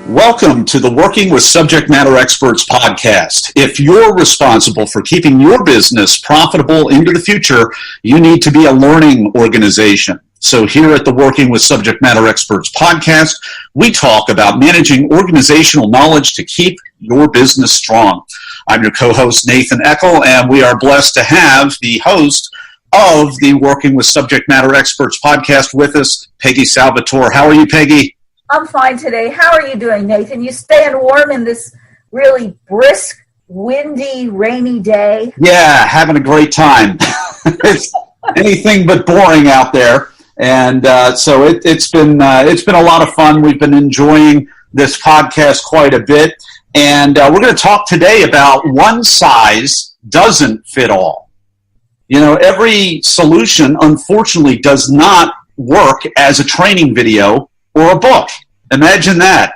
Welcome to the Working with Subject Matter Experts podcast. If you're responsible for keeping your business profitable into the future, you need to be a learning organization. So here at the Working with Subject Matter Experts podcast, we talk about managing organizational knowledge to keep your business strong. I'm your co-host, Nathan Eckel, and we are blessed to have the host of the Working with Subject Matter Experts podcast with us, Peggy Salvatore. How are you, Peggy? I'm fine today. How are you doing, Nathan? You staying warm in this really brisk, windy, rainy day? Yeah, having a great time. It's anything but boring out there, and so it's been a lot of fun. We've been enjoying this podcast quite a bit, and we're going to talk today about one size doesn't fit all. You know, every solution, unfortunately, does not work as a training video or a book. Imagine that.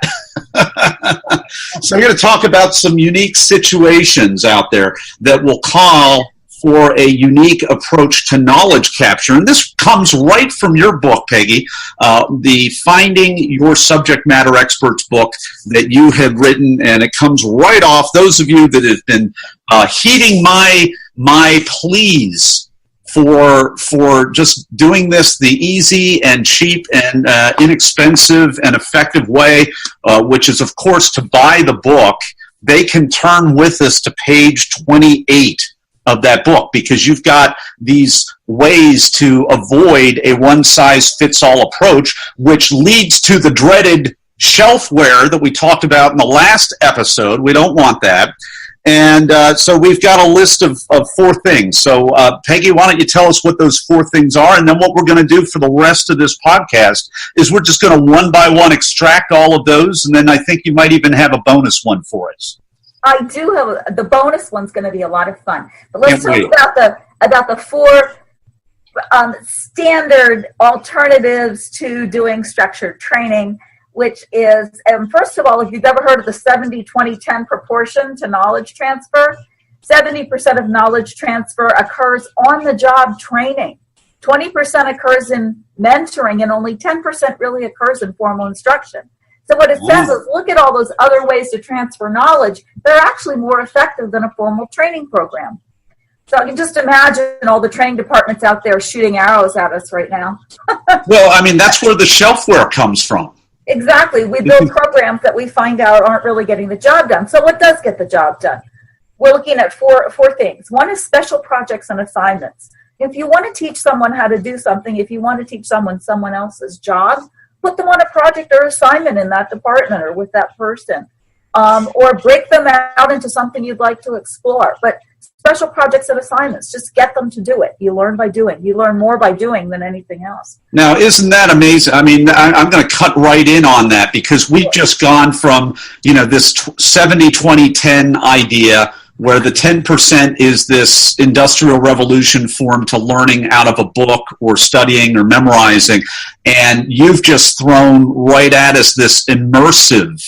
So we're going to talk about some unique situations out there that will call for a unique approach to knowledge capture. And this comes right from your book, Peggy, the Finding Your Subject Matter Experts book that you have written. And it comes right off. Those of you that have been heeding my pleas for just doing this the easy and cheap and inexpensive and effective way, which is, of course, to buy the book. They can turn with us to page 28 of that book, because you've got these ways to avoid a one-size-fits-all approach, which leads to the dreaded shelfware that we talked about in the last episode. We don't want that. And so we've got a list of 4 things. So, Peggy, why don't you tell us what those 4 things are? And then what we're going to do for the rest of this podcast is we're just going to one by one extract all of those. And then I think you might even have a bonus one for us. I do have the bonus one's going to be a lot of fun. But let's talk about the 4 standard alternatives to doing structured training, which is, first of all, if you've ever heard of the 70-20-10 proportion to knowledge transfer, 70% of knowledge transfer occurs on the job training. 20% occurs in mentoring, and only 10% really occurs in formal instruction. So what it says is, look at all those other ways to transfer knowledge. They're actually more effective than a formal training program. So I can just imagine all the training departments out there shooting arrows at us right now. Well, I mean, that's where the shelfware comes from. Exactly. We build programs that we find out aren't really getting the job done. So what does get the job done? We're looking at four things. One is special projects and assignments. If you want to teach someone how to do something, if you want to teach someone else's job, put them on a project or assignment in that department or with that person. Or break them out into something you'd like to explore. But special projects and assignments, just get them to do it. You learn by doing. You learn more by doing than anything else. Now, isn't that amazing? I mean, I'm going to cut right in on that, because we've just gone from, this 70-20-10 idea where the 10% is this industrial revolution form to learning out of a book or studying or memorizing. And you've just thrown right at us this immersive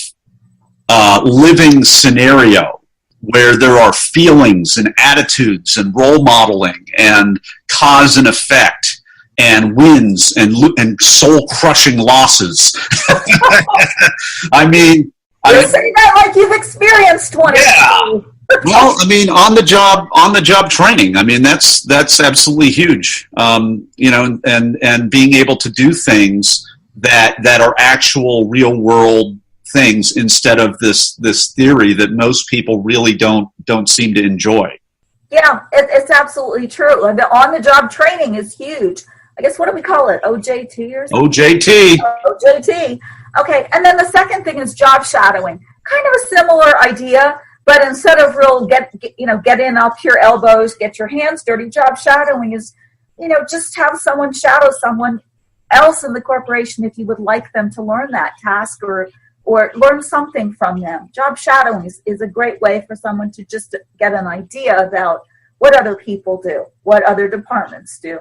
living scenario where there are feelings and attitudes and role modeling and cause and effect and wins and soul-crushing losses. I mean... You're saying that like you've experienced one. Yeah. Well, I mean, on the job training. I mean, that's absolutely huge. And being able to do things that are actual real world things instead of this theory that most people really don't seem to enjoy. Yeah, it's absolutely true. And the on-the-job training is huge. I guess, what do we call it? OJT or something? OJT. OJT. Okay, and then the second thing is job shadowing. Kind of a similar idea, but instead of real get in up your elbows, get your hands dirty, job shadowing is, just have someone shadow someone else in the corporation if you would like them to learn that task or learn something from them. Job shadowing is a great way for someone to just get an idea about what other people do, what other departments do.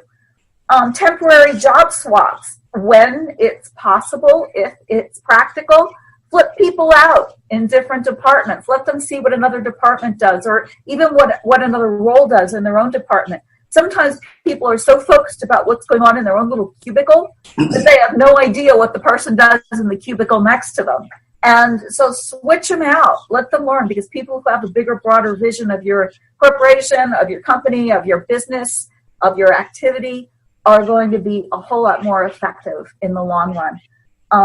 Temporary job swaps, when it's possible, if it's practical, flip people out in different departments. Let them see what another department does, or even what another role does in their own department. Sometimes people are so focused about what's going on in their own little cubicle that they have no idea what the person does in the cubicle next to them. And so switch them out. Let them learn, because people who have a bigger, broader vision of your corporation, of your company, of your business, of your activity are going to be a whole lot more effective in the long run.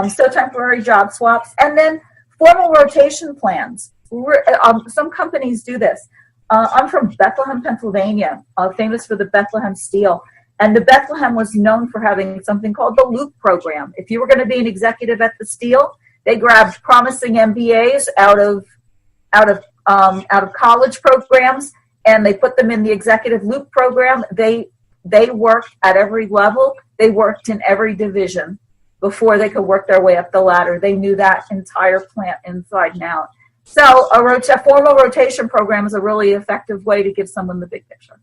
So temporary job swaps, and then formal rotation plans. Some companies do this. I'm from Bethlehem, Pennsylvania, famous for the Bethlehem Steel. And the Bethlehem was known for having something called the Loop program. If you were going to be an executive at the Steel, they grabbed promising MBAs out of college programs, and they put them in the Executive Loop program. They worked at every level. They worked in every division before they could work their way up the ladder. They knew that entire plant inside and out. So a formal rotation program is a really effective way to give someone the big picture,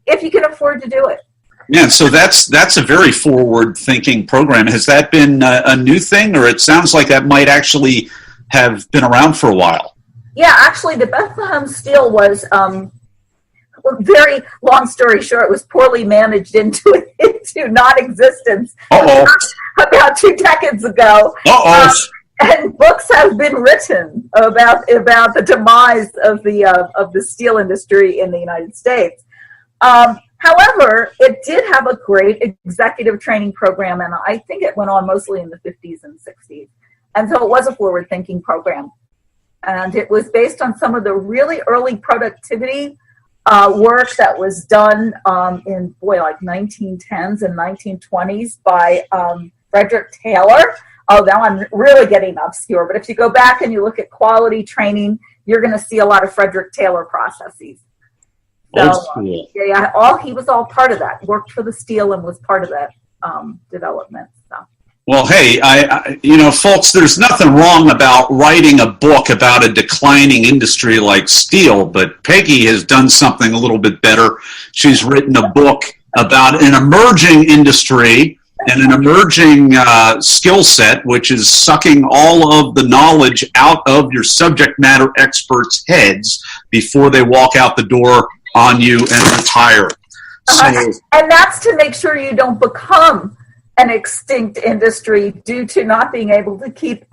if you can afford to do it. Yeah, so that's a very forward-thinking program. Has that been a new thing, or it sounds like that might actually have been around for a while? Yeah, actually, the Bethlehem Steel was, very long story short, was poorly managed into non-existence about 2 decades ago. And books have been written about the demise of the steel industry in the United States. However, it did have a great executive training program, and I think it went on mostly in the 50s and 60s. And so it was a forward-thinking program. And it was based on some of the really early productivity work that was done in, like 1910s and 1920s by Frederick Taylor. Oh, now I'm really getting obscure. But if you go back and you look at quality training, you're going to see a lot of Frederick Taylor processes. So, he was all part of that. Worked for the Steel and was part of that development. So. Well, hey, folks, there's nothing wrong about writing a book about a declining industry like steel, but Peggy has done something a little bit better. She's written a book about an emerging industry and an emerging skill set, which is sucking all of the knowledge out of your subject matter experts' heads before they walk out the door on you and retire. And that's to make sure you don't become an extinct industry due to not being able to keep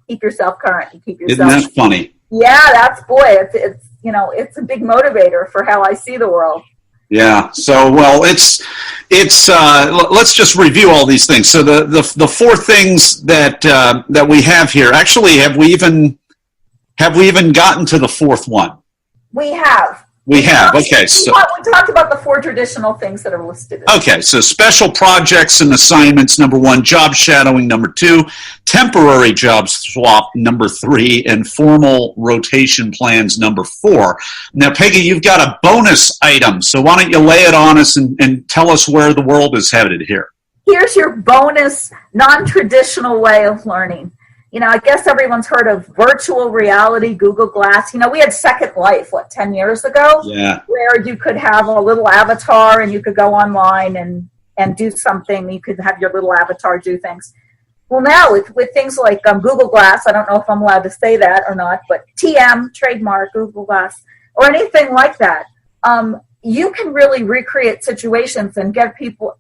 yourself current and keep yourself. Isn't that funny? Yeah, it's a big motivator for how I see the world. Yeah. So, well, it's let's just review all these things. So the 4 things that we have here. Actually, have we even gotten to the 4th one? We have. Okay. So we talked about the 4 traditional things that are listed. Okay. So special projects and assignments, number 1, job shadowing, number 2, temporary job swap, number 3, and formal rotation plans, number 4. Now, Peggy, you've got a bonus item. So why don't you lay it on us and tell us where the world is headed here? Here's your bonus non-traditional way of learning. I guess everyone's heard of virtual reality, Google Glass. We had Second Life, 10 years ago? Yeah. Where you could have a little avatar and you could go online and do something. You could have your little avatar do things. Well, now with things like Google Glass, I don't know if I'm allowed to say that or not, but TM, trademark, Google Glass, or anything like that, you can really recreate situations and have people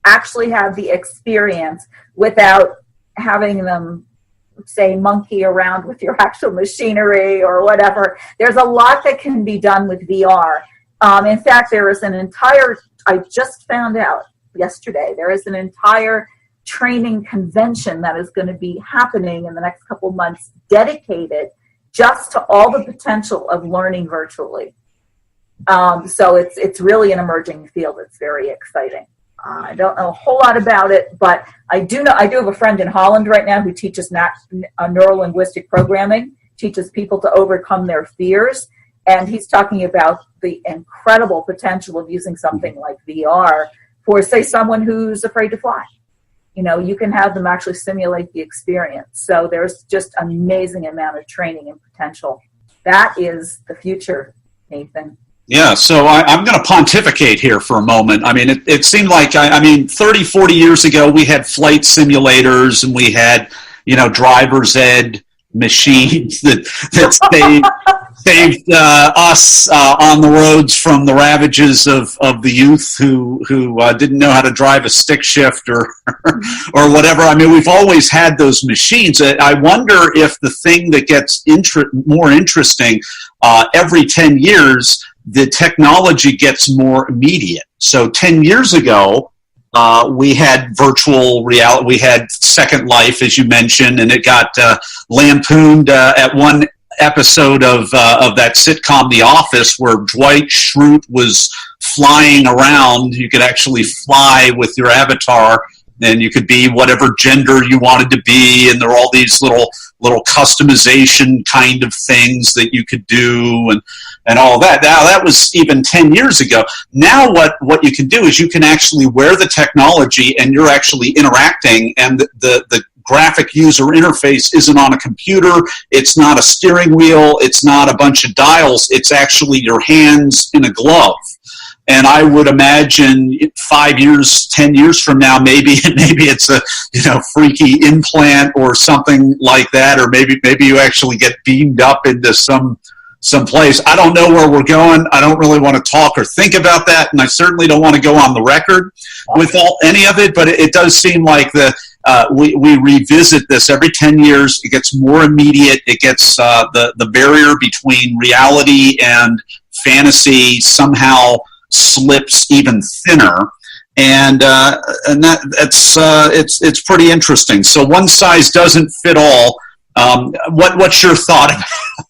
actually have the experience without having them, say, monkey around with your actual machinery or whatever. There's a lot that can be done with VR. In fact, there is I just found out yesterday, there is an entire training convention that is going to be happening in the next couple months dedicated just to all the potential of learning virtually. So it's really an emerging field. It's very exciting. I don't know a whole lot about it, but I do have a friend in Holland right now who teaches neuro-linguistic programming, teaches people to overcome their fears, and he's talking about the incredible potential of using something like VR for, say, someone who's afraid to fly. You can have them actually simulate the experience. So there's just an amazing amount of training and potential. That is the future, Nathan. Yeah, so I'm going to pontificate here for a moment. I mean, it seemed like, 30, 40 years ago, we had flight simulators and we had, driver's ed machines that saved us on the roads from the ravages of the youth who didn't know how to drive a stick shift or or whatever. I mean, we've always had those machines. I wonder if the thing that gets more interesting every 10 years, the technology gets more immediate. So 10 years ago, we had virtual reality, we had Second Life, as you mentioned, and it got lampooned at one episode of that sitcom The Office, where Dwight Schrute was flying around. You could actually fly with your avatar, and you could be whatever gender you wanted to be, and there were all these little customization kind of things that you could do, and all that. Now, that was even 10 years ago. Now what you can do is you can actually wear the technology, and you're actually interacting, and the graphic user interface isn't on a computer, it's not a steering wheel, it's not a bunch of dials, it's actually your hands in a glove. And I would imagine 5 years, 10 years from now, maybe it's a freaky implant or something like that, or maybe you actually get beamed up into some place. I don't know where we're going. I don't really want to talk or think about that, and I certainly don't want to go on the record with any of it. But it does seem like we revisit this every 10 years. It gets more immediate. It gets the barrier between reality and fantasy somehow slips even thinner, and it's pretty interesting. So one size doesn't fit all. What's your thought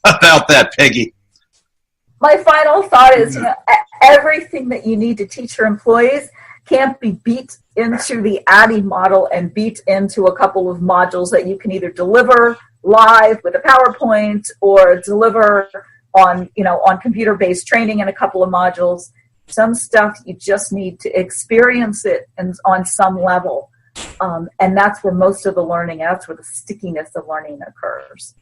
about that, Peggy? My final thought is, everything that you need to teach your employees can't be beat into the ADDIE model and beat into a couple of modules that you can either deliver live with a PowerPoint or deliver on computer-based training in a couple of modules. Some stuff you just need to experience it and on some level. And that's where most of the learning, that's where the stickiness of learning occurs.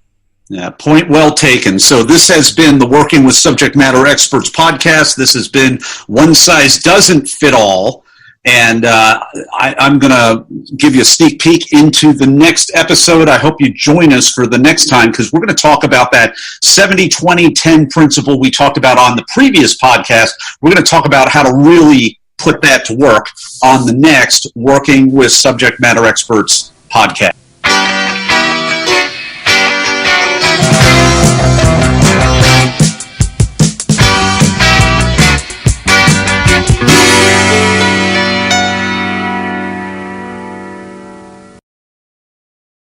Yeah, point well taken. So this has been the Working with Subject Matter Experts podcast. This has been One Size Doesn't Fit All. And I'm going to give you a sneak peek into the next episode. I hope you join us for the next time, because we're going to talk about that 70-20-10 principle we talked about on the previous podcast. We're going to talk about how to really put that to work on the next Working with Subject Matter Experts podcast.